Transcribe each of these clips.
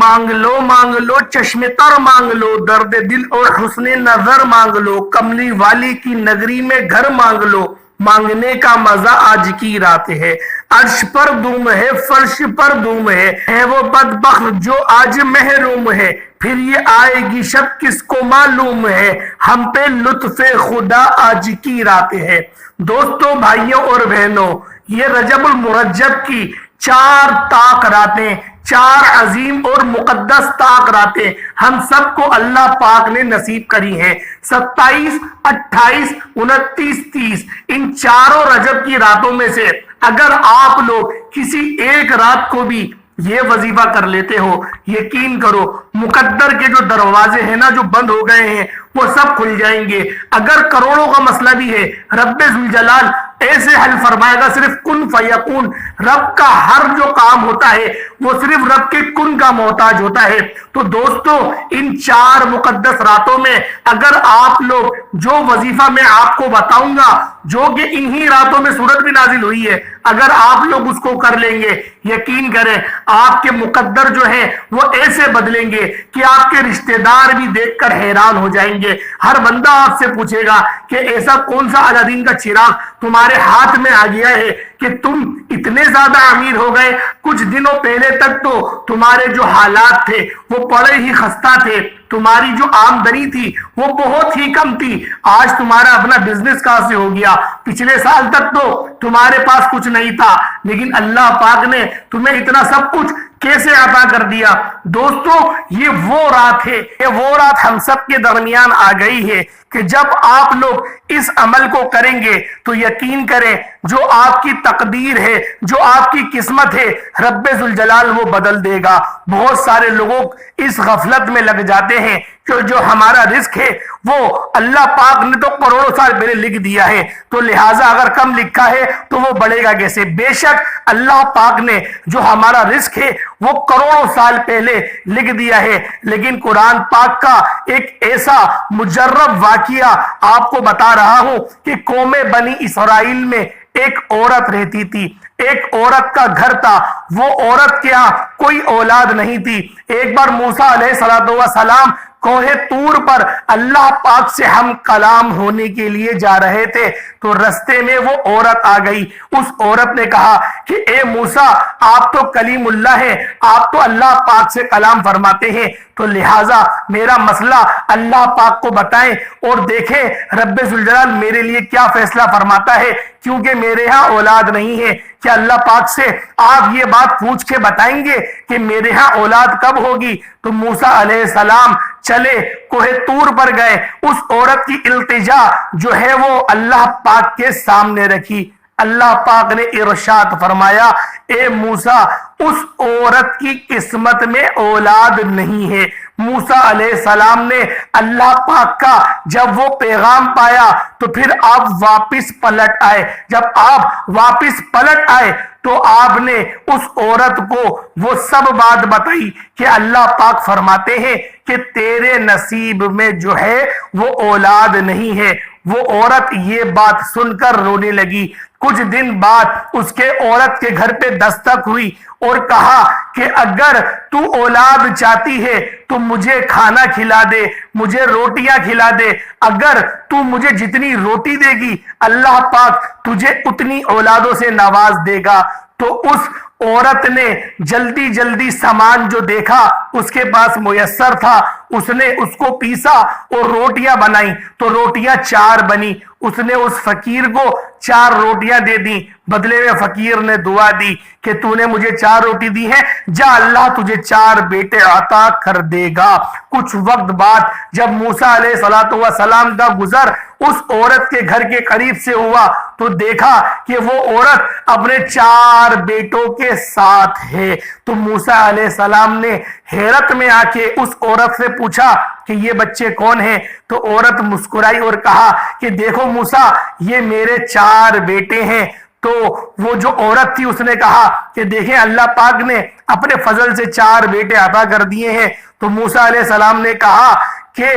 मांग लो चश्मे तर मांग लो, दर्द दिल और हुस्ने नजर मांग लो, कमली वाली की नगरी में घर मांग लो, मांगने का मजा आज की रात है। अर्श पर धूम है, फर्श पर धूम है वो बदबख्त जो आज महरूम है, फिर ये आएगी शब किसको मालूम है, हम पे लुत्फे खुदा आज की रात है। दोस्तों, भाइयों और बहनों, ये रजबुल मुरज्जब की 4 ताक रातें, 4 अजीम और मुकद्दस ताक रातें हम सबको अल्लाह पाक ने नसीब करी हैं। 27, 28, 29, 30 इन चारों रजब की रातों में से अगर आप लोग किसी एक रात को भी ये वजीफा कर लेते हो, यकीन करो मुकद्दर के जो दरवाजे हैं ना, जो बंद हो गए हैं, वो सब खुल जाएंगे। अगर करोड़ों का मसला भी है, रब्बे जुल जलाल ऐसे हल फरमाएगा, सिर्फ कुन फयकून। रब का हर जो काम होता है वो सिर्फ रब के कुन का मोहताज होता है। तो दोस्तों, इन 4 मुकद्दस रातों में अगर आप लोग जो वजीफा मैं आपको बताऊंगा, जो कि इन्हीं रातों में सूरत भी नाजिल हुई है, अगर आप लोग उसको कर लेंगे, यकीन करें आपके मुकद्दर जो है वो ऐसे बदलेंगे कि आपके रिश्तेदार भी देखकर हैरान हो जाएंगे। हर बंदा आपसे पूछेगा कि ऐसा कौन सा अलादीन का चिराग तुम्हारे हाथ में आ गया है कि तुम इतने ज्यादा अमीर हो गए। कुछ दिनों पहले तक तो तुम्हारे जो हालात थे वो बड़े ही खस्ता थे, तुम्हारी जो आमदनी थी वो बहुत ही कम थी, आज तुम्हारा अपना बिजनेस कहां से हो गया। पिछले साल तक तो तुम्हारे पास कुछ नहीं था, लेकिन अल्लाह पाक ने तुम्हें इतना सब कुछ कैसे अता कर दिया। दोस्तों, ये वो रात है, ये वो रात हम सब के दरमियान आ गई है कि जब आप लोग इस अमल को करेंगे तो यकीन करें जो आपकी तकदीर है, जो आपकी किस्मत है, रब्बे जुल जलाल वो बदल देगा। बहुत सारे लोग इस गफलत में लग जाते हैं कि जो हमारा रिस्क है वो अल्लाह पाक ने तो करोड़ों साल पहले लिख दिया है, तो लिहाजा अगर कम लिखा है तो वो बढ़ेगा कैसे। बेशक अल्लाह पाक ने जो हमारा रिस्क है वो करोड़ों साल पहले लिख दिया है, लेकिन कुरान पाक का एक ऐसा मुजर्रब वाकिया आपको बता रहा हूं कि कौमे बनी इसराइल में एक औरत रहती थी, एक औरत का घर था, वो औरत के यहाँ कोई औलाद नहीं थी। एक बार मूसा अलैहिस्सलाम कोहे तूर पर अल्लाह पाक से हम कलाम होने के लिए जा रहे थे, तो रास्ते में वो औरत आ गई। उस औरत ने कहा कि ए मूसा, आप तो कलीमुल्लाह हैं, आप तो अल्लाह पाक से कलाम फरमाते हैं, तो लिहाजा मेरा मसला अल्लाह पाक को बताएं और देखें रब्बे जुल जलाल मेरे लिए क्या फैसला फरमाता है, क्योंकि मेरे यहाँ औलाद नहीं है। क्या अल्लाह पाक से आप ये बात पूछ के बताएंगे कि मेरे यहाँ औलाद कब होगी। तो मूसा अलैहिस्सलाम चले, कोहे तूर पर गए, उस औरत की इल्तिजा जो है वो अल्लाह पाक के सामने रखी। अल्लाह पाक ने इरशाद फरमाया, ए मूसा, उस औरत की किस्मत में औलाद नहीं है। मूसा अलैहिस्सलाम ने अल्लाह पाक का जब वो पैगाम पाया तो फिर आप वापस पलट आए। जब आप वापस पलट आए तो आपने उस औरत को वो सब बात बताई कि अल्लाह पाक फरमाते हैं कि तेरे नसीब में जो है वो औलाद नहीं है। वो औरत ये बात सुनकर रोने लगी। कुछ दिन बाद उसके औरत के घर पे दस्तक हुई और कहा कि अगर तू औलाद चाहती है तो मुझे खाना खिला दे, मुझे रोटियां खिला दे। अगर तू मुझे जितनी रोटी देगी अल्लाह पाक तुझे उतनी औलादों से नवाज देगा। तो उस औरत ने जल्दी जल्दी सामान जो देखा उसके पास मुयस्सर था, उसने उसको पीसा और रोटियां बनाई, तो रोटियां 4 बनी। उसने उस फकीर को 4 रोटियां दे दी। बदले में फकीर ने दुआ दी कि तूने मुझे 4 रोटी दी है, जा अल्लाह तुझे 4 बेटे अता कर देगा। कुछ वक्त बाद जब मूसा अलैहिस्सलाम का गुजर उस औरत के घर के करीब से हुआ तो देखा कि वो औरत अपने 4 बेटों के साथ है। तो मूसा अलैहिस्सलाम ने हैरत में आके उस औरत से पूछा कि ये बच्चे कौन हैं। तो औरत मुस्कुराई और कहा कि देखो मूसा, ये मेरे 4 बेटे हैं। तो वो जो औरत थी उसने कहा कि देखें अल्लाह पाक ने अपने फजल से 4 बेटे अता कर दिए हैं। तो मूसा अलैहिस्सलाम ने कहा कि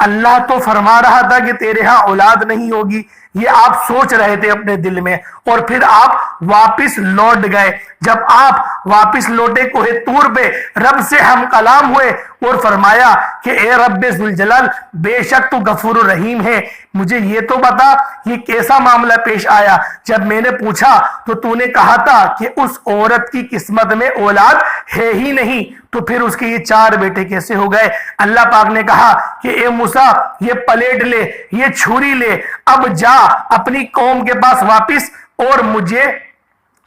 اللہ تو فرما رہا تھا کہ تیرے ہاں اولاد نہیں ہوگی، یہ آپ سوچ رہے تھے اپنے دل میں، اور پھر آپ واپس لوٹ گئے۔ جب آپ واپس لوٹے کوہ طور پہ، رب سے ہم کلام ہوئے اور فرمایا کہ اے رب ذوالجلال، بے شک تو غفور الرحیم ہے، مجھے یہ تو بتا یہ کیسا معاملہ پیش آیا؟ جب میں نے پوچھا تو تو نے کہا تھا کہ اس عورت کی قسمت میں اولاد ہے ہی نہیں، تو پھر اس کے یہ 4 بیٹے کیسے ہو گئے؟ اللہ پاک نے کہا کہ اے موسیٰ، یہ پلیٹ لے، یہ چھری لے، اب جا اپنی قوم کے پاس واپس اور مجھے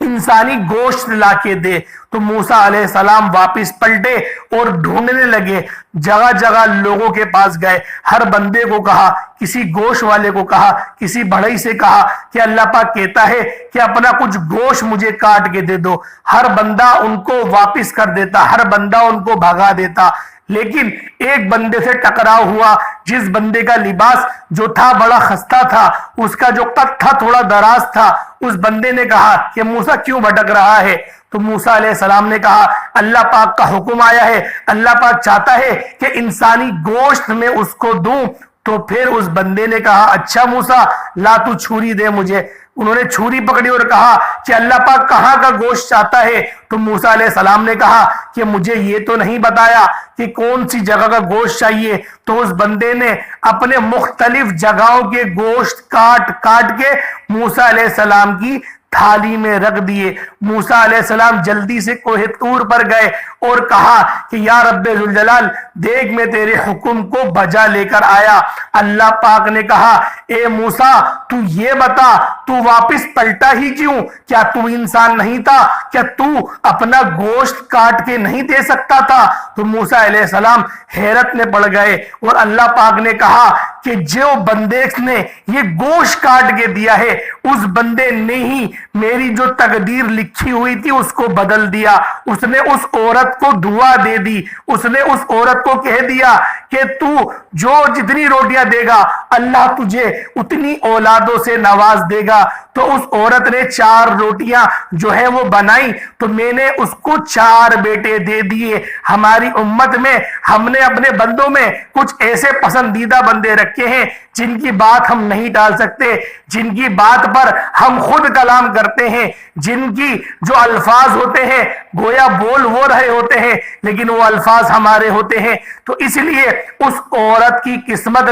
انسانی گوشت لا کے دے۔ تو موسیٰ علیہ السلام واپس پلٹے اور ڈھونڈنے لگے، جگہ جگہ لوگوں کے پاس گئے، ہر بندے کو کہا، کسی گوشت والے کو کہا، کسی بڑھئی سے کہا کہ اللہ پاک کہتا ہے کہ اپنا کچھ گوشت مجھے کاٹ کے دے دو۔ ہر بندہ ان کو واپس کر دیتا، ہر بندہ ان کو بھگا دیتا، لیکن ایک بندے سے ٹکراؤ ہوا، جس بندے کا لباس جو تھا بڑا خستہ تھا، اس کا جو قد تھا تھوڑا دراز تھا۔ اس بندے نے کہا کہ موسیٰ کیوں بھٹک رہا ہے؟ تو موسیٰ علیہ السلام نے کہا اللہ پاک کا حکم آیا ہے، اللہ پاک چاہتا ہے کہ انسانی گوشت میں اس کو دوں۔ تو پھر اس بندے نے کہا اچھا موسیٰ، لا تو چھری دے مجھے۔ انہوں نے چھری پکڑی اور کہا کہ اللہ پاک کہاں کا گوشت چاہتا ہے؟ تو موسیٰ علیہ السلام نے کہا کہ مجھے یہ تو نہیں بتایا کہ کون سی جگہ کا گوشت چاہیے۔ تو اس بندے نے اپنے مختلف جگہوں کے گوشت کاٹ کاٹ کے موسیٰ علیہ السلام کی تھالی میں رکھ دیے۔ موسیٰ علیہ السلام جلدی سے کوہ طور پر گئے اور کہا کہ یا رب ذوالجلال، دیکھ میں تیرے حکم کو بجا لے کر آیا۔ اللہ پاک نے کہا اے موسیٰ، تو یہ بتا تو واپس پلٹا ہی کیوں؟ کیا تو انسان نہیں تھا؟ کیا تو اپنا گوشت کاٹ کے نہیں دے سکتا تھا؟ تو موسیٰ علیہ السلام حیرت میں پڑ گئے اور اللہ پاک نے کہا کہ جو بندے نے یہ گوشت کاٹ کے دیا ہے، اس بندے نے ہی میری جو تقدیر لکھی ہوئی تھی اس کو بدل دیا۔ اس نے اس عورت کو دعا دے دی، اس نے اس عورت کو کہہ دیا کہ تو جو جتنی روٹیاں دے گا اللہ تجھے اتنی اولادوں سے نواز دے گا۔ تو اس عورت نے 4 روٹیاں جو ہے وہ بنائی، تو میں نے اس کو 4 بیٹے دے دیے۔ ہماری امت میں ہم نے اپنے بندوں میں کچھ ایسے پسندیدہ بندے رکھے ہیں جن کی بات ہم نہیں ٹال سکتے، جن کی بات پر ہم خود کلام کرتے ہیں، جن کی جو الفاظ ہوتے ہیں گویا بول وہ رہے ہوتے ہیں لیکن وہ الفاظ ہمارے ہوتے ہیں۔ تو اس لیے اس عورت کی قسمت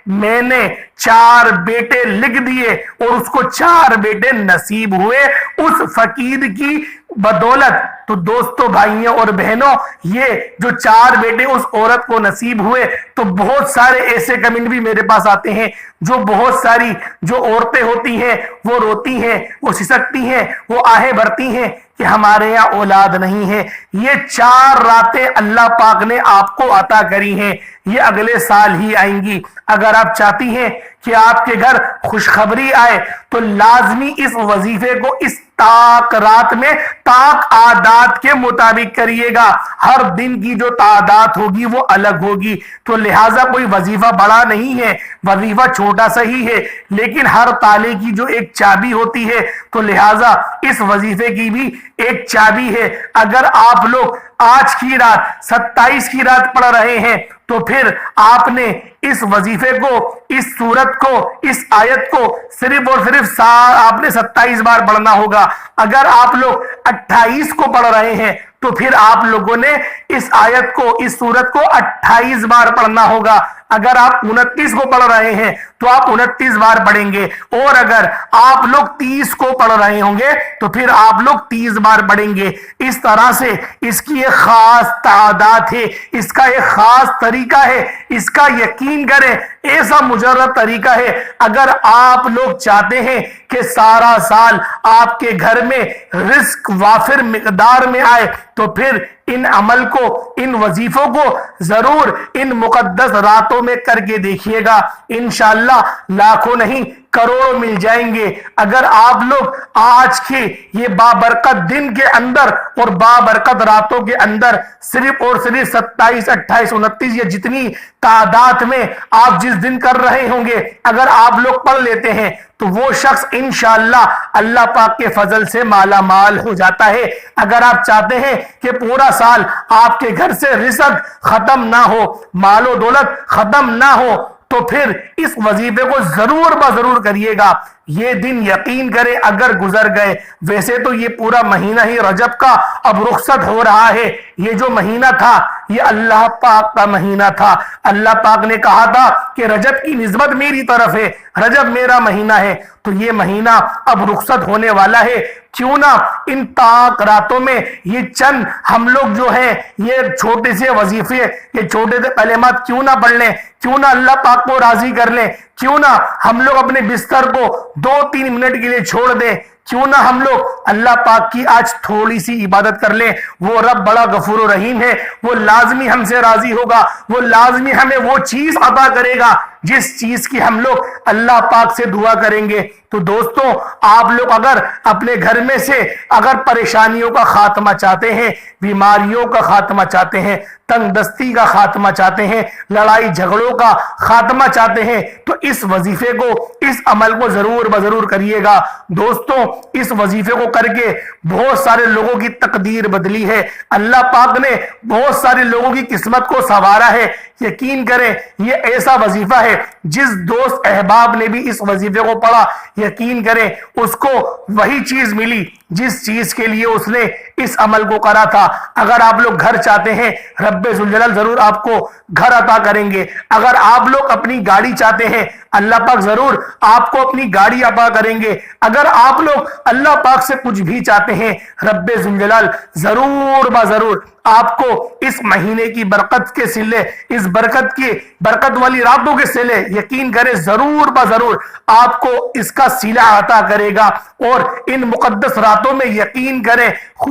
میں نے 4 بیٹے لکھ دیے اور اس کو 4 بیٹے نصیب ہوئے اس فقیر کی بدولت۔ تو دوستو، بھائیوں اور بہنوں، یہ جو 4 بیٹے اس عورت کو نصیب ہوئے، تو بہت سارے ایسے کمنٹ بھی میرے پاس آتے ہیں، جو بہت ساری جو عورتیں ہوتی ہیں وہ روتی ہیں، وہ سسکتی ہیں، وہ آہیں بھرتی ہیں کہ ہمارے یہاں اولاد نہیں ہے۔ یہ 4 راتیں اللہ پاک نے آپ کو عطا کری ہیں، یہ اگلے سال ہی آئیں گی۔ اگر آپ چاہتی ہیں کہ آپ کے گھر خوشخبری آئے تو لازمی اس وظیفے کو اس تاک رات میں تاک عادات کے مطابق کریے گا۔ ہر دن کی جو تعداد ہوگی وہ الگ ہوگی، تو لہٰذا کوئی وظیفہ بڑا نہیں ہے، وظیفہ چھوٹا سا ہی ہے، لیکن ہر تالے کی جو ایک چابی ہوتی ہے، تو لہٰذا اس وظیفے کی بھی ایک چابی ہے۔ اگر آپ لوگ آج کی رات 27 کی رات پڑھ رہے ہیں تو پھر آپ نے اس وظیفے کو، اس سورت کو، اس آیت کو صرف اور صرف آپ نے 27 بار پڑھنا ہوگا۔ اگر آپ لوگ 28 کو پڑھ رہے ہیں تو پھر آپ لوگوں نے اس آیت کو، اس سورت کو 28 بار پڑھنا ہوگا۔ اگر آپ 29 کو پڑھ رہے ہیں تو آپ 29 بار پڑھیں گے، اور اگر آپ لوگ 30 کو پڑھ رہے ہوں گے تو پھر آپ لوگ 30 بار پڑھیں گے۔ اس طرح سے اس کی ایک خاص تعداد ہے، اس کا ایک خاص طریقہ ہے، اس کا یقین کریں ایسا مجرد طریقہ ہے۔ اگر آپ لوگ چاہتے ہیں کہ سارا سال آپ کے گھر میں رزق وافر مقدار میں آئے تو پھر ان عمل کو، ان وظیفوں کو ضرور ان مقدس راتوں میں کر کے دیکھیے گا۔ انشاءاللہ لاکھوں نہیں करोड़ों मिल जाएंगे। अगर आप लोग आज के ये बाबरकत दिन के अंदर और बाबरकत रातों के अंदर सिर्फ और सिर्फ 27, 28, 29 या जितनी तादाद में आप जिस दिन कर रहे होंगे, अगर आप लोग पढ़ लेते हैं तो वो शख्स इंशाअल्लाह अल्लाह पाक के फजल से माला माल हो जाता है। अगर आप चाहते हैं कि पूरा साल आपके घर से रिज़्क़ खत्म ना हो, मालो दौलत खत्म ना हो, तो फिर इस वजीफे को जरूर बजरूर करिएगा। ये दिन यकीन करें अगर गुजर गए, वैसे तो ये पूरा महीना ही रजब का अब रुखसत हो रहा है। ये जो महीना था ये अल्लाह पाक का महीना था। अल्लाह पाक ने कहा था कि रजब की निस्बत मेरी तरफ है, रजब मेरा महीना है। तो ये महीना अब रुखसत होने वाला है। क्यों ना इन ताक रातों में ये चंद हम लोग जो है ये छोटे से वजीफे, ये छोटे से कलेमात क्यों ना पढ़ लें, क्यों ना अल्लाह पाक को राजी कर लें, क्यों ना हम लोग अपने बिस्तर को 2-3 मिनट के लिए छोड़ दें, क्यों ना हम लोग अल्लाह पाक की आज थोड़ी सी इबादत कर लें। वो रब बड़ा गफूर रहीम है, वो लाजमी हमसे राजी होगा, वो लाजमी हमें वो चीज अता करेगा जिस चीज की हम लोग अल्लाह पाक से दुआ करेंगे। तो दोस्तों, आप लोग अगर अपने घर में से अगर परेशानियों का खात्मा चाहते हैं, बीमारियों का खात्मा चाहते हैं, तंगदस्ती का खात्मा चाहते हैं, लड़ाई झगड़ों का खात्मा चाहते हैं, तो इस वजीफे को, इस अमल को जरूर बजरूर करिएगा। दोस्तों, इस वजीफे को करके बहुत सारे लोगों की तकदीर बदली है। अल्लाह पाक ने बहुत सारे लोगों की किस्मत को संवारा है। यकीन करें ये ऐसा वजीफा है, जिस दोस्त अहबाब ने भी इस वजीफे को पढ़ा, यकीन करें उसको वही चीज मिली जिस चीज के लिए उसने इस अमल को करा था। अगर आप लोग घर चाहते हैं, रब्बे जुल जलाल जरूर आपको घर अता करेंगे। अगर आप लोग अपनी गाड़ी चाहते हैं, अल्लाह पाक जरूर आपको अपनी गाड़ी अता करेंगे। अगर आप लोग अल्लाह पाक से कुछ भी चाहते हैं, रब्बे जुल जलाल जरूर जरूर आपको इस महीने की बरकत के सिले, इस बरकत वाली रातों के सिले, यकीन करें जरूर जरूर आपको इसका सिला अता करेगा। और इन मुकद्दस रातों में यकीन करें,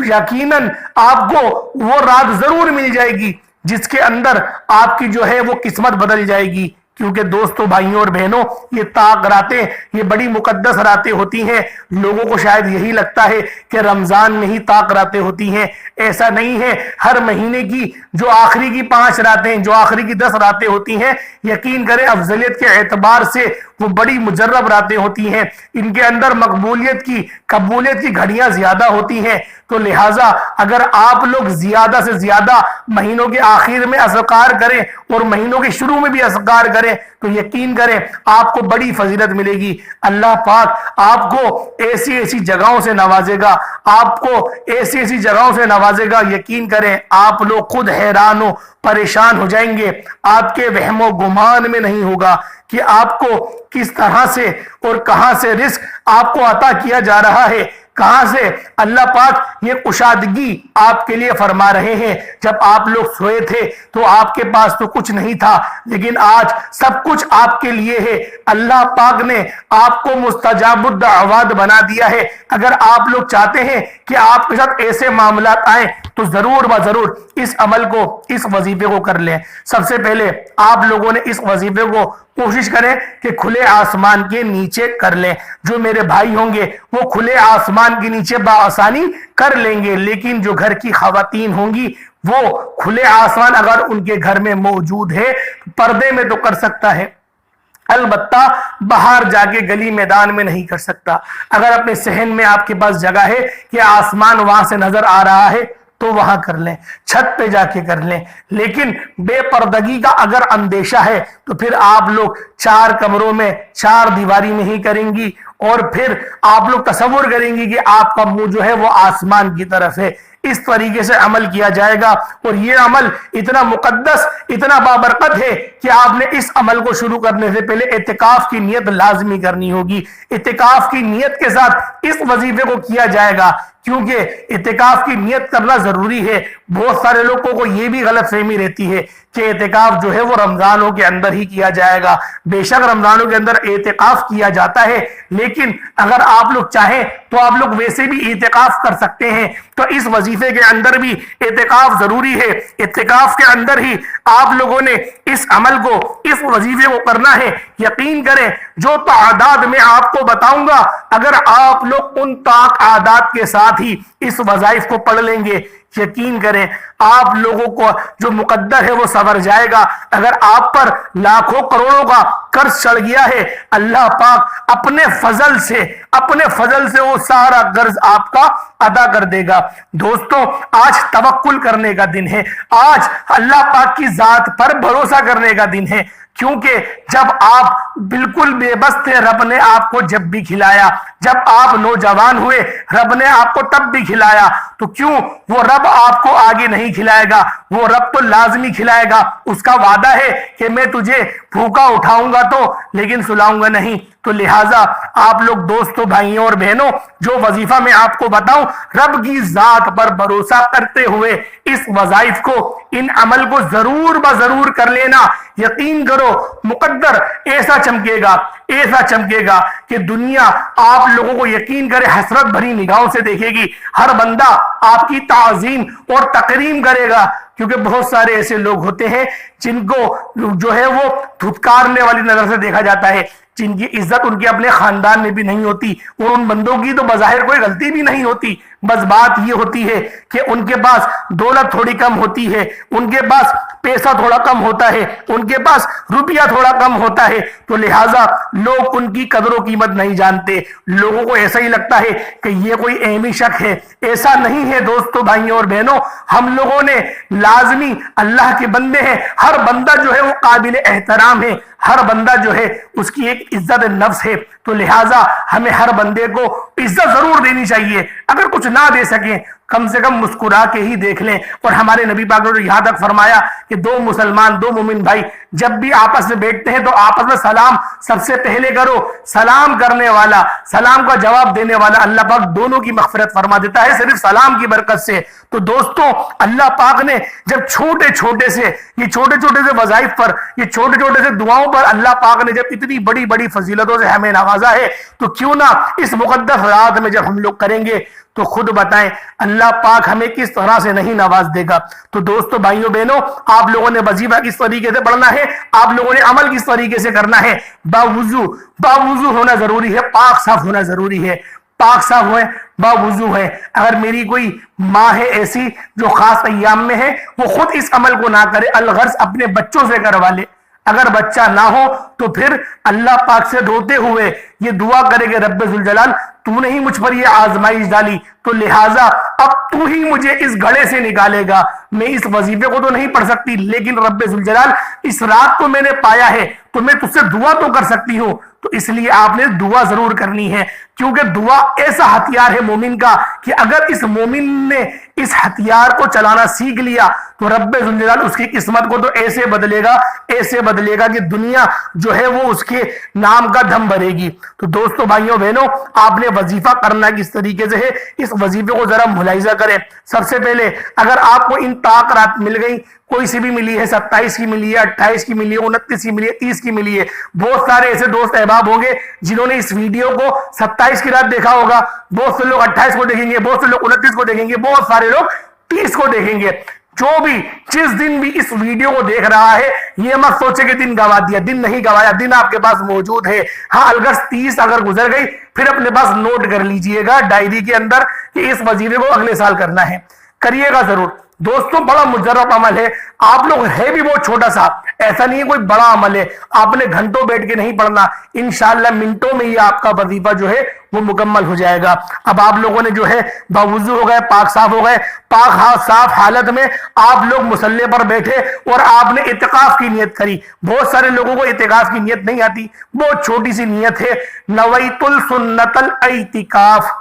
यकीनन आपको वो रात जरूर मिल जाएगी जिसके अंदर आपकी जो है वो किस्मत बदल जाएगी। क्योंकि दोस्तों, भाइयों और बहनों, ये ताक रातें, ये बड़ी मुकद्दस रातें होती हैं। लोगों को शायद यही लगता है कि रमजान में ही ताक रातें होती हैं, ऐसा नहीं है। हर महीने की जो आखिरी की 5 रातें, जो आखिरी की 10 रातें होती हैं, यकीन करें अफजलियत के एतबार से वो बड़ी मुजर्रब रातें होती हैं। इनके अंदर कबूलियत की घड़ियां ज्यादा होती हैं। तो लिहाजा अगर आप लोग ज्यादा से ज्यादा महीनों के आखिर में असकार करें और महीनों के शुरू में भी असकार करें, तो यकीन करें आपको बड़ी फजीलत मिलेगी। अल्लाह पाक आपको ऐसी ऐसी जगहों से नवाजेगा, आपको ऐसी ऐसी जगहों से नवाजेगा, यकीन करें आप लोग खुद हैरान हो, परेशान हो जाएंगे। आपके वहमो गुमान में नहीं होगा कि आपको किस तरह से और कहां से रिस्क आपको अता किया जा रहा है, कहां से अल्लाह पाक ये कुशादगी आपके लिए फरमा रहे हैं। जब आप लोग सोए थे तो आपके पास तो कुछ नहीं था, लेकिन आज सब कुछ आपके लिए है। अल्लाह पाक ने आपको मुस्तजाबुद दावत बना दिया है। अगर आप लोग चाहते हैं कि आपके साथ ऐसे मामलात आए, तो जरूर जरूर इस अमल को, इस वजीफे को कर लें। सबसे पहले आप लोगों ने इस वजीफे को कोशिश करें कि खुले आसमान के नीचे कर लें। जो मेरे भाई होंगे वो खुले आसमान के नीचे बाआसानी कर लेंगे, लेकिन जो घर की खवातीन होंगी वो खुले आसमान अगर उनके घर में मौजूद है, पर्दे में तो कर सकता है, अलबत्ता बाहर जाके गली मैदान में नहीं कर सकता। अगर अपने सहन में आपके पास जगह है कि आसमान वहां से नजर आ रहा है, तो वहां कर लें, छत पे जाके कर लें। लेकिन बेपर्दगी का अगर अंदेशा है तो फिर आप लोग 4 कमरों में 4 दीवारी में ही करेंगी, और फिर आप लोग तसव्वुर करेंगी कि आपका मुंह जो है वो आसमान की तरफ है। इस तरीके से अमल किया जाएगा। और ये अमल इतना मुकद्दस, इतना बाबरकत है कि आपने इस अमल को शुरू करने से पहले इत्तिकाफ की नियत लाजमी करनी होगी। इत्तिकाफ की नियत के साथ इस वजीफे को किया जाएगा। کیونکہ اعتکاف کی نیت کرنا ضروری ہے۔ بہت سارے لوگوں کو یہ بھی غلط فہمی رہتی ہے کہ اعتکاف جو ہے وہ رمضانوں کے اندر ہی کیا جائے گا۔ بے شک رمضانوں کے اندر اعتکاف کیا جاتا ہے، لیکن اگر آپ لوگ چاہیں تو آپ لوگ ویسے بھی اعتکاف کر سکتے ہیں۔ تو اس وظیفے کے اندر بھی اعتکاف ضروری ہے۔ اعتکاف کے اندر ہی آپ لوگوں نے اس عمل کو، اس وظیفے کو کرنا ہے۔ یقین کریں جو تعداد میں آپ کو بتاؤں گا، اگر آپ لوگ ان تعداد کے ساتھ ہی اس وظائف کو پڑھ لیں گے، یقین کریں آپ لوگوں کو جو مقدر ہے وہ سنور جائے گا۔ اگر آپ پر لاکھوں کروڑوں کا قرض چڑھ گیا ہے، اللہ پاک اپنے فضل سے وہ سارا قرض آپ کا ادا کر دے گا۔ دوستوں آج توکل کرنے کا دن ہے، آج اللہ پاک کی ذات پر بھروسہ کرنے کا دن ہے، کیونکہ جب آپ بالکل بے بس تھے رب نے آپ کو جب بھی کھلایا، جب آپ نوجوان ہوئے رب نے آپ کو تب بھی کھلایا، تو کیوں وہ رب آپ کو آگے نہیں کھلائے گا؟ وہ رب تو لازمی کھلائے گا۔ اس کا وعدہ ہے کہ میں تجھے بھوکا اٹھاؤں گا تو لیکن سلاؤں گا نہیں۔ تو لہٰذا آپ لوگ دوستوں، بھائیوں اور بہنوں، جو وظیفہ میں آپ کو بتاؤں، رب کی ذات پر بھروسہ کرتے ہوئے اس وظائف کو، ان عمل کو ضرور بضرور کر لینا۔ یقین کرو مقدر ایسا چمکے گا کہ دنیا آپ لوگوں کو یقین کرے حسرت بھری نگاہوں سے دیکھے گی۔ ہر بندہ آپ کی تعظیم اور تکریم کرے گا، کیونکہ بہت سارے ایسے لوگ ہوتے ہیں جن کو جو ہے وہ دھتکارنے والی نظر سے دیکھا جاتا ہے، جن کی عزت ان کے اپنے خاندان میں بھی نہیں ہوتی، اور ان بندوں کی تو بظاہر کوئی غلطی بھی نہیں ہوتی، بس بات یہ ہوتی ہے کہ ان کے پاس دولت تھوڑی کم ہوتی ہے، ان کے پاس پیسہ تھوڑا کم ہوتا ہے، ان کے پاس روپیہ تھوڑا کم ہوتا ہے، تو لہٰذا لوگ ان کی قدر و قیمت نہیں جانتے۔ لوگوں کو ایسا ہی لگتا ہے کہ یہ کوئی اہمی شخص ہے۔ ایسا نہیں ہے دوستوں، بھائیوں اور بہنوں، ہم لوگوں نے لازمی اللہ کے بندے ہیں، ہر بندہ جو ہے وہ قابل احترام ہے، ہر بندہ جو ہے اس کی ایک عزت نفس ہے، تو لہٰذا ہمیں ہر بندے کو عزت ضرور دینی چاہیے۔ اگر کچھ نہ دے سکیں کم سے کم مسکرا کے ہی دیکھ لیں۔ اور ہمارے نبی پاک نے یہاں تک فرمایا کہ دو مسلمان، دو مومن بھائی جب بھی آپس میں بیٹھتے ہیں تو آپس میں سلام سب سے پہلے کرو۔ سلام کرنے والا، سلام کا جواب دینے والا، اللہ پاک دونوں کی مغفرت فرما دیتا ہے صرف سلام کی برکت سے۔ تو دوستوں اللہ پاک نے جب چھوٹے چھوٹے سے وظائف پر، یہ چھوٹے چھوٹے سے دعاؤں پر اللہ پاک نے جب اتنی بڑی بڑی فضیلتوں سے ہمیں نوازا ہے، تو کیوں نہ اس مقدس رات میں جب ہم لوگ کریں گے تو خود بتائیں اللہ پاک ہمیں کس طرح سے نہیں نواز دے گا۔ تو دوستو، بھائیوں بہنوں، آپ لوگوں نے وظیفہ کس طریقے سے پڑھنا ہے، آپ لوگوں نے عمل کس طریقے سے کرنا ہے۔ باوضو ہونا ضروری ہے، پاک صاف ہونا ضروری ہے۔ پاک صاف ہوئے، باوضو ہے۔ اگر میری کوئی ماں ہے ایسی جو خاص ایام میں ہے، وہ خود اس عمل کو نہ کرے، الغرض اپنے بچوں سے کروا لے۔ اگر بچہ نہ ہو تو پھر اللہ پاک سے روتے ہوئے یہ دعا کرے کہ رب ذوالجلال تو نے ہی مجھ پر یہ آزمائش ڈالی، تو لہٰذا اب تو ہی مجھے اس گھڑے سے نکالے گا۔ میں اس وظیفے کو تو نہیں پڑھ سکتی، لیکن رب ذوالجلال اس رات کو میں نے پایا ہے تو میں تجھ سے دعا تو کر سکتی ہوں۔ تو اس لیے آپ نے دعا ضرور کرنی ہے، کیونکہ دعا ایسا ہتھیار ہے مومن کا کہ اگر اس مومن نے اس ہتھیار کو چلانا سیکھ لیا تو رب ذوالجلال اس کی قسمت کو تو ایسے بدلے گا کہ دنیا جو ہے وہ اس کے نام کا دھم بھرے گی۔ تو دوستو، بھائیوں بہنوں، آپ نے وظیفہ کرنا کس طریقے سے ہے، اس وظیفے کو ذرا ملاحظہ کریں۔ سب سے پہلے اگر آپ کو ان طاق رات مل گئی، کوئی سی بھی ملی ہے، 27 کی ملی ہے، 28 کی ملی ہے، 29 کی ملی ہے، 30 کی ملی ہے، بہت سارے ایسے دوست احباب ہوں گے جنہوں نے اس ویڈیو کو 27 کی رات دیکھا ہوگا، بہت سے لوگ 28 کو دیکھیں گے، بہت سے لوگ 29 کو دیکھیں گے، بہت سارے لوگ 30 کو دیکھیں گے۔ جو بھی جس دن بھی اس ویڈیو کو دیکھ رہا ہے، یہ مت سوچے کہ دن گوا دیا، دن نہیں گوایا، دن آپ کے پاس موجود ہے۔ ہاں اگر 30 اگر گزر گئی پھر اپنے پاس نوٹ کر لیجئے گا ڈائری کے اندر کہ اس وظیفے کو اگلے سال کرنا ہے، کریے گا ضرور۔ دوستوں، بڑا مجرب عمل ہے، آپ لوگ ہے بھی بہت چھوٹا سا، ایسا نہیں ہے کوئی بڑا عمل ہے، آپ نے گھنٹوں بیٹھ کے نہیں پڑھنا، انشاءاللہ منٹوں میں یہ آپ کا وظیفہ جو ہے وہ مکمل ہو جائے گا۔ اب آپ لوگوں نے جو ہے باوضو ہو گئے، پاک صاف ہو گئے، پاک صاف حالت میں آپ لوگ مصلی پر بیٹھے اور آپ نے اعتکاف کی نیت کری۔ بہت سارے لوگوں کو اعتکاف کی نیت نہیں آتی، بہت چھوٹی سی نیت ہے، نویت السنت الاعتکاف،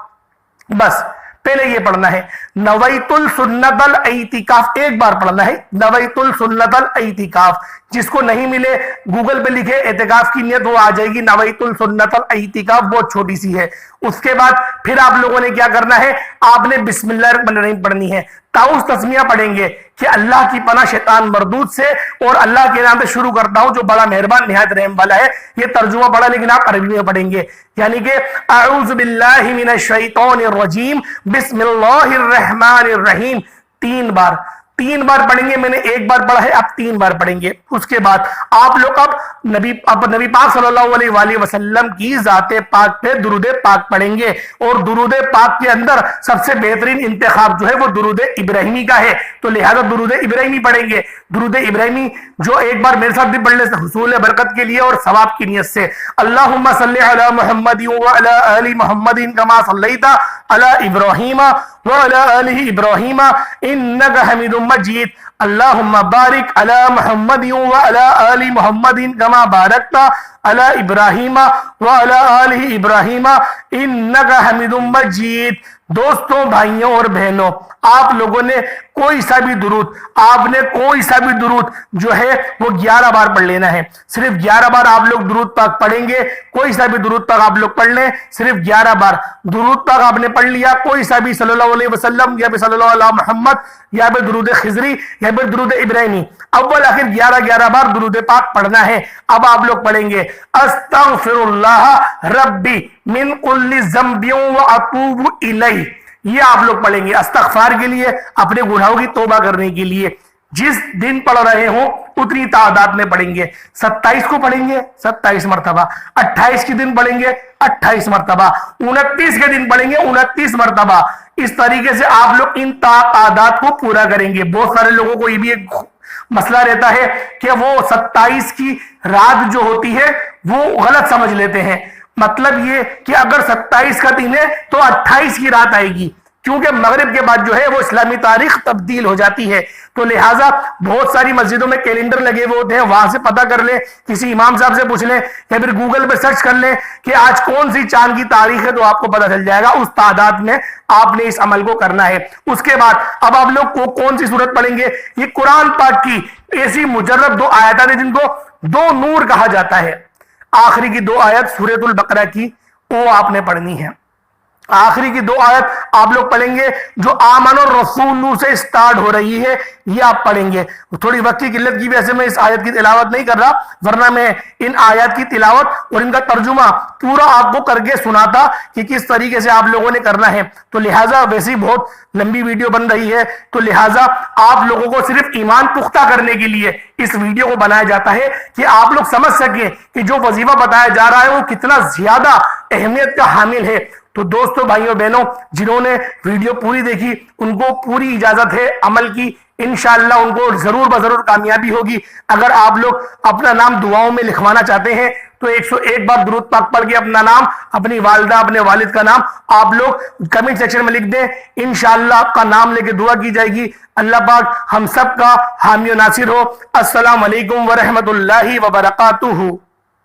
بس پہلے یہ پڑھنا ہے، नवैतुल सुन्नतल इतिकाफ, एक बार पढ़ना है, नवैतुल सुन्नतल इतिकाफ। जिसको नहीं मिले गूगल पे लिखे एतिकाफ की नियत, वो आ जाएगी नवैतुल सुन्नतल इतिकाफ, बहुत छोटी सी है। उसके बाद फिर आप लोगों ने क्या करना है, आपने बिस्मिल्लाह रहमान रहीम पढ़नी है, ताउस तस्मिया पढ़ेंगे कि अल्लाह की पनाह शैतान मरदूद से, और अल्लाह के नाम से शुरू करता हूं जो बड़ा मेहरबान निहायत रहम वाला है। ये तर्जुमा पढ़ा लेकिन आप अरबी में पढ़ेंगे, यानी कि अऊज़ु बिल्लाहि मिनश शैतानिर रजीम बिस्मिल्लाहिर रहमानिर रहीम, 3 बार पढ़ेंगे। मैंने 1 बार पढ़ा है, आप 3 बार पढ़ेंगे। उसके बाद आप लोग अब नबी पाक सल्लल्लाहु अलैहि वसल्लम की ज़ाते पाक पे दुरूद पाक पढ़ेंगे, और दुरूद पाक के अंदर सबसे बेहतरीन इंतखाब जो है वो दुरूद इब्राहिमी का है, तो लिहाजा दुरूद इब्राहिमी पढ़ेंगे। दुरूद इब्राहिमी जो एक बार मेरे साथ भी पढ़ने से हुसूल बरकत के लिए और सवाब की नियत से, अल्लाहुम्मा सल्लि अला मुहम्मदिन व अला आलि मुहम्मदिन कमा सल्लैता अला इब्राहीम व अला आलि इब्राहीम इन्नका हमीदुम मजीद, अल्लाहुम्मा बारिक अला मुहम्मदिन व अला आलि मुहम्मदिन कमा बारकता अला इब्राहीम व अला आलि इब्राहीम इन्नका हमीदुम मजीद। दोस्तों, भाइयों और बहनों, आप लोगों ने कोई सा भी दुरूद, आपने कोई सा भी दुरूद जो है वो 11 बार पढ़ लेना है। सिर्फ 11 बार आप लोग दुरूद पाक पढ़ेंगे, कोई सा भी दुरूद पाक आप लोग पढ़ लें, सिर्फ 11 बार दुरूद पाक आपने पढ़ लिया, कोई सा भी सल्लल्लाहु अलैहि वसल्लम या फिर सल्लल्लाहु अला मुहम्मद या फिर दुरूद खिजरी या फिर दुरूद इब्राहिमी, अव्वल आखिर 11 बार दुरूद पाक पढ़ना है। अब आप लोग पढ़ेंगे अस्तगफिरुल्लाह रब्बी मिन कुल्ली ज़ंबियों व अतूबु इलैह, ये आप लोग पढ़ेंगे इस्तगफार के लिए, अपने गुनाहों की तौबा करने के लिए। जिस दिन पढ़ रहे हो उतनी तादाद में पढ़ेंगे। 27 को पढ़ेंगे 27 मरतबा, 28 के दिन पढ़ेंगे 28 मरतबा, 29 के दिन पढ़ेंगे 29 मरतबा। इस तरीके से आप लोग इन तादाद को पूरा करेंगे। बहुत सारे लोगों को ये भी एक मसला रहता है कि वो 27 की रात जो होती है वो गलत समझ लेते हैं। मतलब ये कि अगर 27 का दिन है तो 28 की रात आएगी, क्योंकि मगरिब के बाद जो है वो इस्लामी तारीख तब्दील हो जाती है। तो लिहाजा बहुत सारी मस्जिदों में कैलेंडर लगे हुए होते हैं, वहां से पता कर ले, किसी इमाम साहब से पूछ ले या फिर गूगल पे सर्च कर ले कि आज कौन सी चांद की तारीख है, तो आपको पता चल जाएगा। उस तादाद में आपने इस अमल को करना है। उसके बाद अब आप लोग को कौन सी सूरत पढ़ेंगे, ये कुरान पाक की ऐसी मुजर्रब 2 आयत है जिनको 2 नूर कहा जाता है। आखिरी की 2 आयत सूरतुल बकरा की वो आपने पढ़नी है। आखिरी की 2 आयत आप लोग पढ़ेंगे जो आमन और रसूल से स्टार्ट हो रही है, ये आप पढ़ेंगे। थोड़ी वक्त की किल्लत की वजह से मैं इस आयत की तिलावत नहीं कर रहा, वरना मैं इन आयत की तिलावत और इनका तर्जुमा पूरा आपको करके सुनाता कि किस तरीके से आप लोगों ने करना है। तो लिहाजा वैसे ही बहुत लंबी वीडियो बन रही है, तो लिहाजा आप लोगों को सिर्फ ईमान पुख्ता करने के लिए इस वीडियो को बनाया जाता है कि आप लोग समझ सकें कि जो वजीफा बताया जा रहा है वो कितना ज्यादा अहमियत का हामिल है। तो दोस्तों, भाइयों बहनों, जिन्होंने वीडियो पूरी देखी उनको पूरी इजाजत है अमल की। इंशाअल्लाह उनको जरूर बजरूर कामयाबी होगी। अगर आप लोग अपना नाम दुआओं में लिखवाना चाहते हैं तो 101 बार दुरूद पाक पढ़ के अपना नाम, अपनी वालिदा, अपने वालिद का नाम आप लोग कमेंट सेक्शन में लिख दें। इंशाअल्लाह आपका नाम लेके दुआ की जाएगी। अल्लाह पाक हम सब का हामी नासिर हो। अस्सलाम वालेकुम व रहमतुल्लाहि व बरकातुहू।